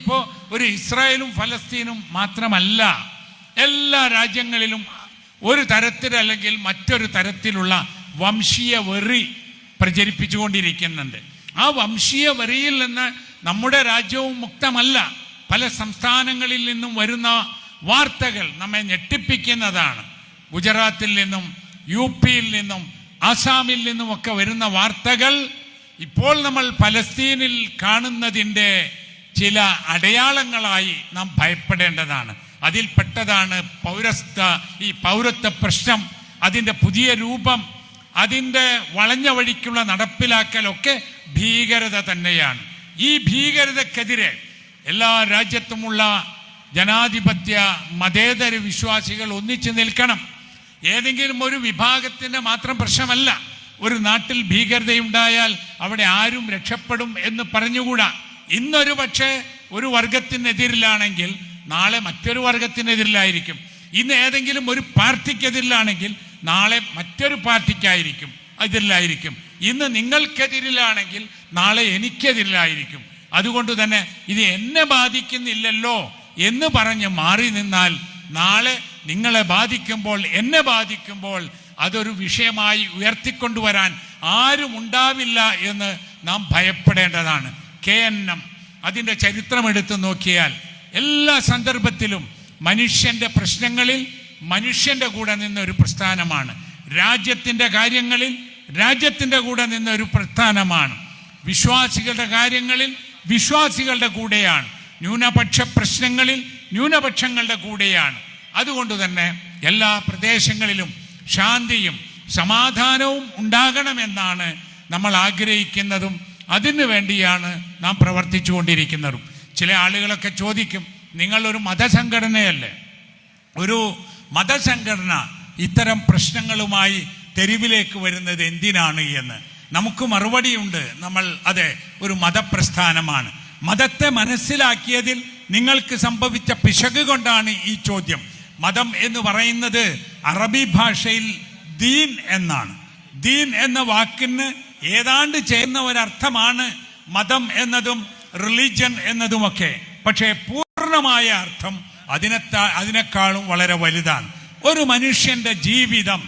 ഇപ്പോൾ ഒരു ഇസ്രായേലും ഫലസ്തീനും മാത്രമല്ല, എല്ലാ രാജ്യങ്ങളിലും ഒരു തരത്തിൽ അല്ലെങ്കിൽ മറ്റൊരു തരത്തിലുള്ള വംശീയ വെറി പ്രചരിപ്പിച്ചുകൊണ്ടിരിക്കുന്നുണ്ട്. ആ വംശീയ വെറിയിൽ നിന്ന് നമ്മുടെ രാജ്യവും മുക്തമല്ല. പല സംസ്ഥാനങ്ങളിൽ നിന്നും വരുന്ന വാർത്തകൾ നമ്മെ ഞെട്ടിപ്പിക്കുന്നതാണ്. ഗുജറാത്തിൽ നിന്നും യുപിയിൽ നിന്നും ആസാമിൽ നിന്നുമൊക്കെ വരുന്ന വാർത്തകൾ ഇപ്പോൾ നമ്മൾ പലസ്തീനിൽ കാണുന്നതിൻ്റെ ചില അടയാളങ്ങളായി നാം ഭയപ്പെടേണ്ടതാണ്. അതിൽപ്പെട്ടതാണ് പൗരത്വ പ്രശ്നം, അതിൻ്റെ പുതിയ രൂപം, അതിൻ്റെ വളഞ്ഞ വഴിക്കുള്ള നടപ്പിലാക്കലൊക്കെ ഭീകരത തന്നെയാണ്. ഈ ഭീകരതക്കെതിരെ എല്ലാ രാജ്യത്തുമുള്ള ജനാധിപത്യ മതേതര വിശ്വാസികൾ ഒന്നിച്ചു നിൽക്കണം. ഏതെങ്കിലും ഒരു വിഭാഗത്തിൻ്റെ മാത്രം പ്രശ്നമല്ല. ഒരു നാട്ടിൽ ഭീകരതയുണ്ടായാൽ അവിടെ ആരും രക്ഷപ്പെടും എന്ന് പറഞ്ഞുകൂടാ. ഇന്നൊരു പക്ഷേ ഒരു വർഗത്തിനെതിരിലാണെങ്കിൽ നാളെ മറ്റൊരു വർഗത്തിനെതിരിലായിരിക്കും. ഇന്ന് ഏതെങ്കിലും ഒരു പാർട്ടിക്കെതിരിലാണെങ്കിൽ നാളെ മറ്റൊരു പാർട്ടിക്കായിരിക്കും എതിരിലായിരിക്കും. ഇന്ന് നിങ്ങൾക്കെതിരിലാണെങ്കിൽ നാളെ എനിക്കെതിരിലായിരിക്കും. അതുകൊണ്ട് തന്നെ ഇത് എന്നെ ബാധിക്കുന്നില്ലല്ലോ എന്ന് പറഞ്ഞ് മാറി നിന്നാൽ നാളെ നിങ്ങളെ ബാധിക്കുമ്പോൾ, എന്നെ ബാധിക്കുമ്പോൾ അതൊരു വിഷയമായി ഉയർത്തിക്കൊണ്ടുവരാൻ ആരും ഉണ്ടാവില്ല എന്ന് നാം ഭയപ്പെടേണ്ടതാണ്. KNM അതിൻ്റെ ചരിത്രം എടുത്തു നോക്കിയാൽ എല്ലാ സന്ദർഭത്തിലും മനുഷ്യൻ്റെ പ്രശ്നങ്ങളിൽ മനുഷ്യൻ്റെ കൂടെ നിന്നൊരു പ്രസ്ഥാനമാണ്. രാജ്യത്തിൻ്റെ കാര്യങ്ങളിൽ രാജ്യത്തിൻ്റെ കൂടെ നിന്നൊരു പ്രസ്ഥാനമാണ്. വിശ്വാസികളുടെ കാര്യങ്ങളിൽ വിശ്വാസികളുടെ കൂടെയാണ്. ന്യൂനപക്ഷ പ്രശ്നങ്ങളിൽ ന്യൂനപക്ഷങ്ങളുടെ കൂടെയാണ്. അതുകൊണ്ട് തന്നെ എല്ലാ പ്രദേശങ്ങളിലും ശാന്തിയും സമാധാനവും ഉണ്ടാകണമെന്നാണ് നമ്മൾ ആഗ്രഹിക്കുന്നതും അതിനു വേണ്ടിയാണ് നാം പ്രവർത്തിച്ചു കൊണ്ടിരിക്കുന്നതും. ചില ആളുകളൊക്കെ ചോദിക്കും, നിങ്ങളൊരു മതസംഘടനയല്ലേ, ഒരു മതസംഘടന ഇത്തരം പ്രശ്നങ്ങളുമായി തെരുവിലേക്ക് വരുന്നത് എന്തിനാണ് എന്ന്. നമുക്ക് മറുപടിയുണ്ട്. നമ്മൾ അതെ, ഒരു മതപ്രസ്ഥാനമാണ്. മതത്തെ മനസ്സിലാക്കിയതിൽ നിങ്ങൾക്ക് സംഭവിച്ച പിശക് കൊണ്ടാണ് ഈ ചോദ്യം. മതം എന്ന് പറയുന്നത് അറബി ഭാഷയിൽ ദീൻ എന്നാണ്. ദീൻ എന്ന വാക്കിന് ഏതാണ്ട് ചെയ്യുന്ന ഒരർത്ഥമാണ് മതം എന്നതും റിലിജൻ എന്നതുമൊക്കെ. പക്ഷേ പൂർണ്ണമായ അർത്ഥം അതിനേക്കാളും വളരെ വലുതാണ്. ഒരു മനുഷ്യന്റെ ജീവിതം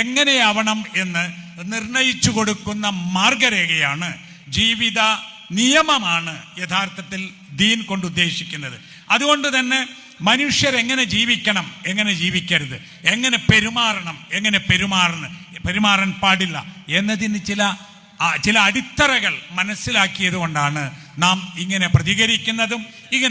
എങ്ങനെയാവണം എന്ന് നിർണയിച്ചു കൊടുക്കുന്ന മാർഗരേഖയാണ്, ജീവിത നിയമമാണ് യഥാർത്ഥത്തിൽ ദീൻ കൊണ്ട് ഉദ്ദേശിക്കുന്നത്. അതുകൊണ്ട് തന്നെ മനുഷ്യരെങ്ങനെ ജീവിക്കണം, എങ്ങനെ ജീവിക്കരുത്, എങ്ങനെ പെരുമാറണം, എങ്ങനെ പെരുമാറാൻ പാടില്ല എന്നതിന് ചില അടിത്തറകൾ മനസ്സിലാക്കിയത് കൊണ്ടാണ് നാം ഇങ്ങനെ പ്രതികരിക്കുന്നതും ഇങ്ങനെ